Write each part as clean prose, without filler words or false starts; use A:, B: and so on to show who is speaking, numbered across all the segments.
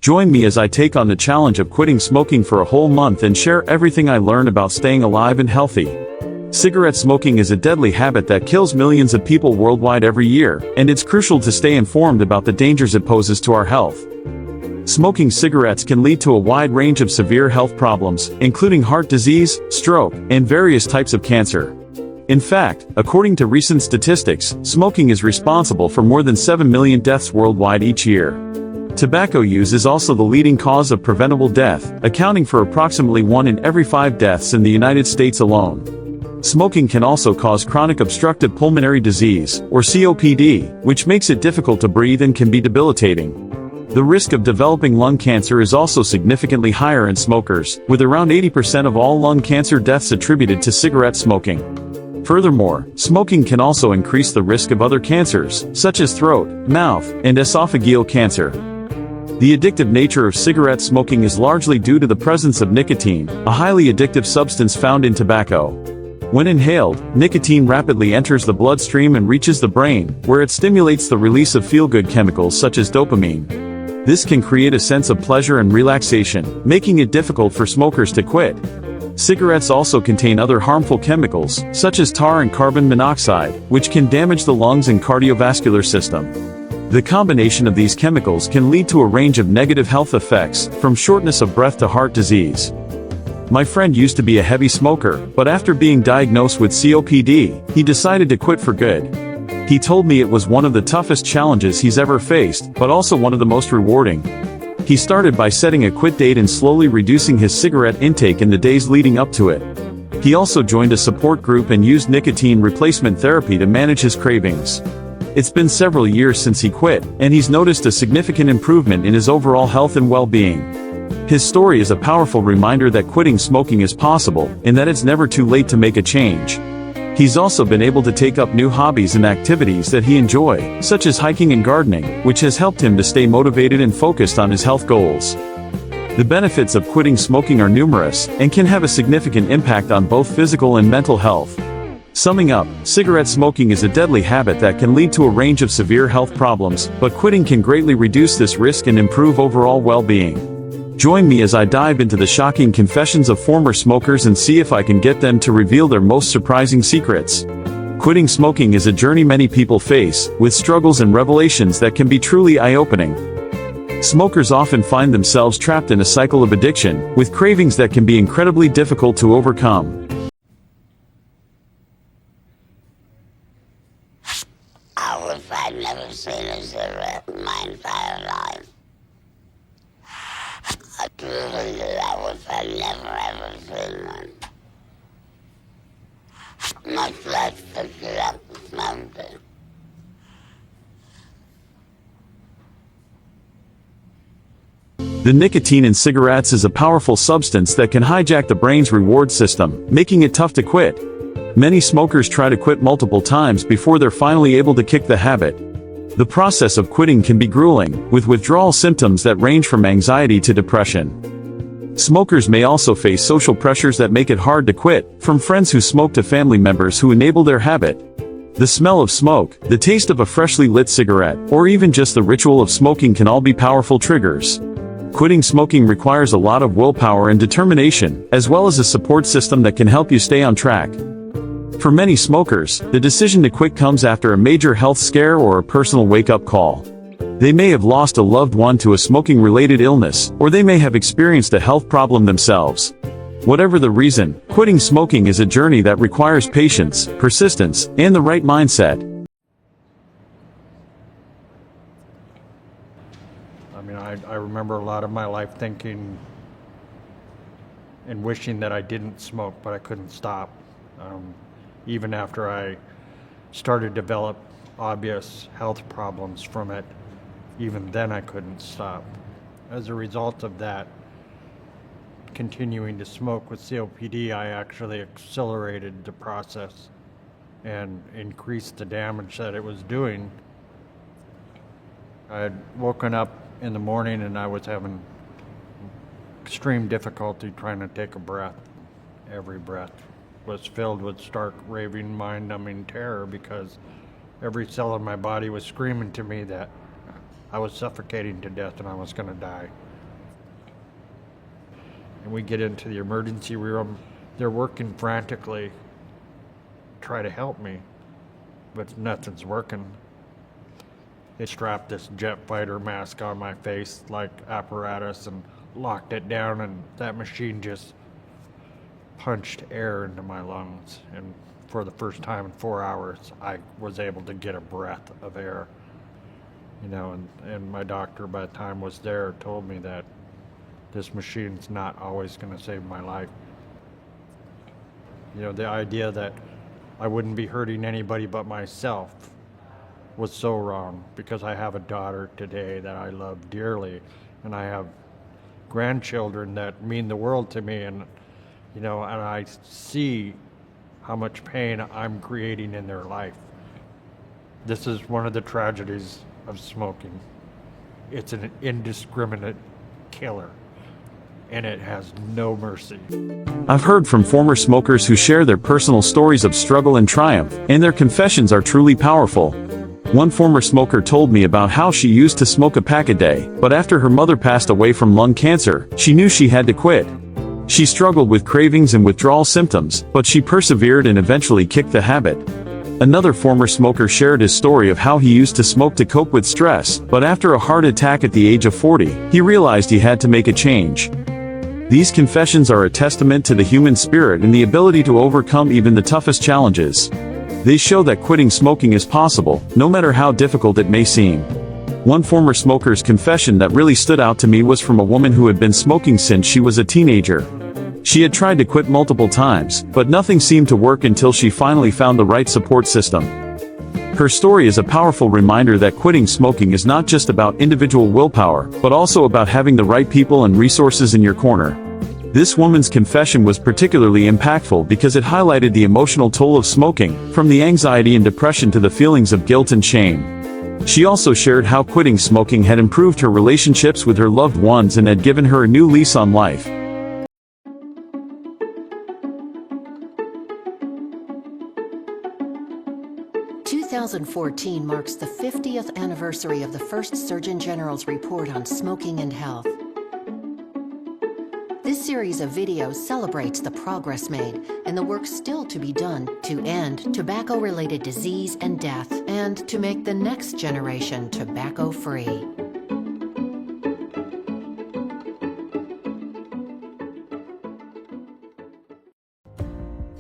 A: Join me as I take on the challenge of quitting smoking for a whole month and share everything I learned about staying alive and healthy. Cigarette smoking is a deadly habit that kills millions of people worldwide every year, and it's crucial to stay informed about the dangers it poses to our health. Smoking cigarettes can lead to a wide range of severe health problems, including heart disease, stroke, and various types of cancer. In fact, according to recent statistics, smoking is responsible for more than 7 million deaths worldwide each year. Tobacco use is also the leading cause of preventable death, accounting for approximately 1 in every 5 deaths in the United States alone. Smoking can also cause chronic obstructive pulmonary disease, or COPD, which makes it difficult to breathe and can be debilitating. The risk of developing lung cancer is also significantly higher in smokers, with around 80% of all lung cancer deaths attributed to cigarette smoking. Furthermore, smoking can also increase the risk of other cancers, such as throat, mouth, and esophageal cancer. The addictive nature of cigarette smoking is largely due to the presence of nicotine, a highly addictive substance found in tobacco. When inhaled, nicotine rapidly enters the bloodstream and reaches the brain, where it stimulates the release of feel-good chemicals such as dopamine. This can create a sense of pleasure and relaxation, making it difficult for smokers to quit. Cigarettes also contain other harmful chemicals, such as tar and carbon monoxide, which can damage the lungs and cardiovascular system. The combination of these chemicals can lead to a range of negative health effects, from shortness of breath to heart disease. My friend used to be a heavy smoker, but after being diagnosed with COPD, he decided to quit for good. He told me it was one of the toughest challenges he's ever faced, but also one of the most rewarding. He started by setting a quit date and slowly reducing his cigarette intake in the days leading up to it. He also joined a support group and used nicotine replacement therapy to manage his cravings. It's been several years since he quit, and he's noticed a significant improvement in his overall health and well-being. His story is a powerful reminder that quitting smoking is possible, and that it's never too late to make a change. He's also been able to take up new hobbies and activities that he enjoys, such as hiking and gardening, which has helped him to stay motivated and focused on his health goals. The benefits of quitting smoking are numerous, and can have a significant impact on both physical and mental health. Summing up, cigarette smoking is a deadly habit that can lead to a range of severe health problems, but quitting can greatly reduce this risk and improve overall well-being. Join me as I dive into the shocking confessions of former smokers and see if I can get them to reveal their most surprising secrets. Quitting smoking is a journey many people face, with struggles and revelations that can be truly eye-opening. Smokers often find themselves trapped in a cycle of addiction, with cravings that can be incredibly difficult to overcome.
B: I wish I'd never seen a cigarette in my entire life. I truly do. I wish I'd never ever seen one. Much less pick it up and smoke it.
A: The nicotine in cigarettes is a powerful substance that can hijack the brain's reward system, making it tough to quit. Many smokers try to quit multiple times before they're finally able to kick the habit. The process of quitting can be grueling, with withdrawal symptoms that range from anxiety to depression. Smokers may also face social pressures that make it hard to quit, from friends who smoke to family members who enable their habit. The smell of smoke, the taste of a freshly lit cigarette, or even just the ritual of smoking can all be powerful triggers. Quitting smoking requires a lot of willpower and determination, as well as a support system that can help you stay on track. For many smokers, the decision to quit comes after a major health scare or a personal wake-up call. They may have lost a loved one to a smoking-related illness, or they may have experienced a health problem themselves. Whatever the reason, quitting smoking is a journey that requires patience, persistence, and the right mindset.
C: I remember a lot of my life thinking and wishing that I didn't smoke, but I couldn't stop. Even after I started to develop obvious health problems from it, even then I couldn't stop. As a result of that, continuing to smoke with COPD, I actually accelerated the process and increased the damage that it was doing. I had woken up in the morning and I was having extreme difficulty trying to take a breath. Every breath was filled with stark, raving, mind-numbing terror because every cell in my body was screaming to me that I was suffocating to death and I was going to die. and we get into the emergency room. They're working frantically to try to help me, but nothing's working. They strapped this jet fighter mask on my face like apparatus and locked it down, and that machine just punched air into my lungs. And for the first time in 4 hours, I was able to get a breath of air. You know, and my doctor by the time was there told me that this machine's not always going to save my life. You know, the idea that I wouldn't be hurting anybody but myself was so wrong, because I have a daughter today that I love dearly, and I have grandchildren that mean the world to me, and you know, and I see how much pain I'm creating in their life. This is one of the tragedies of smoking. It's an indiscriminate killer, and it has no mercy.
A: I've heard from former smokers who share their personal stories of struggle and triumph, and their confessions are truly powerful. One former smoker told me about how she used to smoke a pack a day, but after her mother passed away from lung cancer, she knew she had to quit. She struggled with cravings and withdrawal symptoms, but she persevered and eventually kicked the habit. Another former smoker shared his story of how he used to smoke to cope with stress, but after a heart attack at the age of 40, he realized he had to make a change. These confessions are a testament to the human spirit and the ability to overcome even the toughest challenges. They show that quitting smoking is possible, no matter how difficult it may seem. One former smoker's confession that really stood out to me was from a woman who had been smoking since she was a teenager. She had tried to quit multiple times, but nothing seemed to work until she finally found the right support system. Her story is a powerful reminder that quitting smoking is not just about individual willpower, but also about having the right people and resources in your corner. This woman's confession was particularly impactful because it highlighted the emotional toll of smoking, from the anxiety and depression to the feelings of guilt and shame. She also shared how quitting smoking had improved her relationships with her loved ones and had given her a new lease on life.
D: In 2014 marks the 50th anniversary of the first Surgeon General's report on smoking and health. This series of videos celebrates the progress made and the work still to be done to end tobacco-related disease and death, and to make the next generation tobacco-free.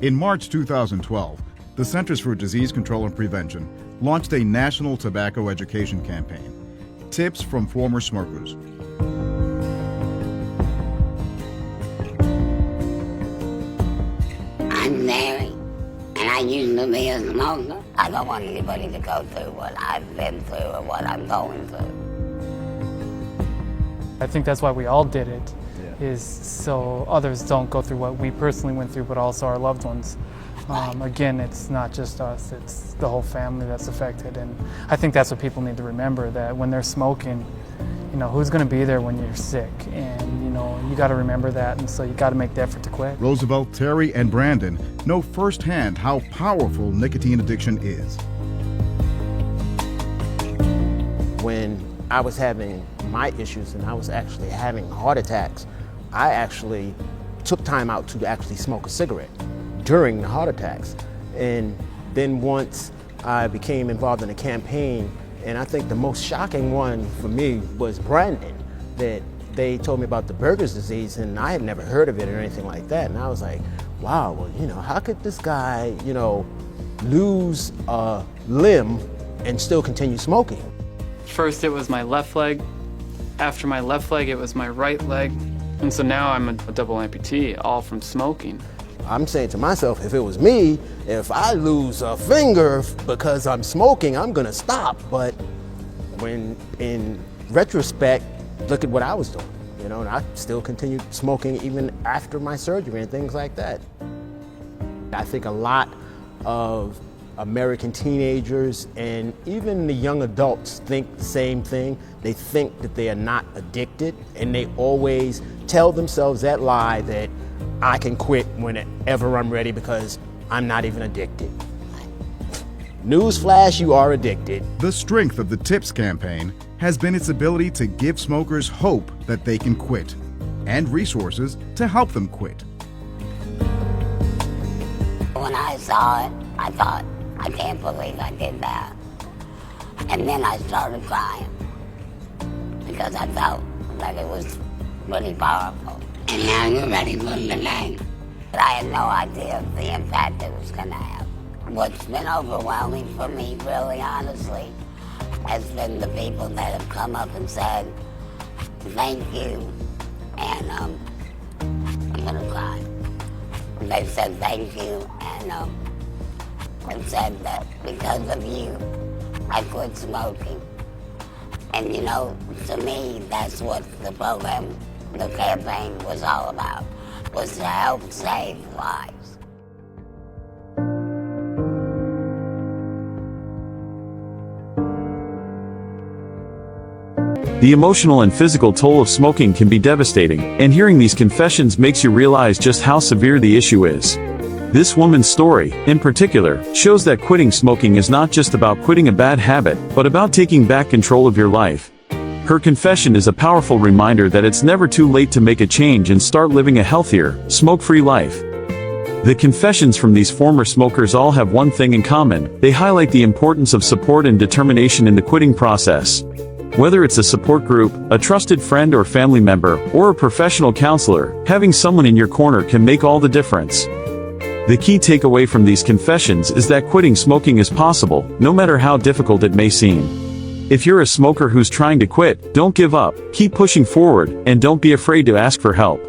E: In March 2012, the Centers for Disease Control and Prevention launched a national tobacco education campaign. Tips from former smokers.
B: I'm married, and I used to be a smoker. I don't want anybody to go through what I've been through or what I'm going through.
F: I think that's why we all did it, is so others don't go through what we personally went through, but also our loved ones. Again, it's not just us, it's the whole family that's affected, and I think that's what people need to remember, that when they're smoking, you know, who's going to be there when you're sick, and you know, you got to remember that, and so you got to make the effort to quit.
E: Roosevelt, Terry, and Brandon know firsthand how powerful nicotine addiction is.
G: When I was having my issues and I was actually having heart attacks, I actually took time out to actually smoke a cigarette during the heart attacks. And then once I became involved in a campaign, and I think the most shocking one for me was Brandon, that they told me about the Berger's disease, and I had never heard of it or anything like that. And I was like, wow, well, you know, how could this guy, you know, lose a limb and still continue smoking?
F: First it was my left leg, after my left leg it was my right leg, and so now I'm a double amputee, all from smoking.
G: I'm saying to myself, if it was me, if I lose a finger because I'm smoking, I'm gonna stop. But when in retrospect, look at what I was doing, you know, and I still continued smoking even after my surgery and things like that. I think a lot of American teenagers and even the young adults think the same thing. They think that they are not addicted, and they always tell themselves that lie that I can quit whenever I'm ready because I'm not even addicted. Newsflash, you are addicted.
E: The strength of the TIPS campaign has been its ability to give smokers hope that they can quit. and resources to help them quit.
B: When I saw it, I thought, I can't believe I did that. And then I started crying because I felt like it was really powerful. And now you're ready for the name. But I had no idea of the impact it was going to have. What's been overwhelming for me, really honestly, has been the people that have come up and said, thank you, and I'm gonna cry. They said thank you, and said that because of you, I quit smoking. And you know, to me, that's what the program, the campaign was all about, was to help save lives.
A: The emotional and physical toll of smoking can be devastating, and hearing these confessions makes you realize just how severe the issue is. This woman's story, in particular, shows that quitting smoking is not just about quitting a bad habit, but about taking back control of your life. Her confession is a powerful reminder that it's never too late to make a change and start living a healthier, smoke-free life. The confessions from these former smokers all have one thing in common: they highlight the importance of support and determination in the quitting process. Whether it's a support group, a trusted friend or family member, or a professional counselor, having someone in your corner can make all the difference. The key takeaway from these confessions is that quitting smoking is possible, no matter how difficult it may seem. If you're a smoker who's trying to quit, don't give up, keep pushing forward, and don't be afraid to ask for help.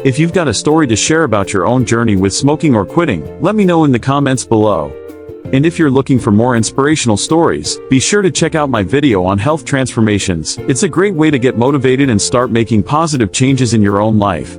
A: If you've got a story to share about your own journey with smoking or quitting, let me know in the comments below. And if you're looking for more inspirational stories, be sure to check out my video on health transformations. It's a great way to get motivated and start making positive changes in your own life.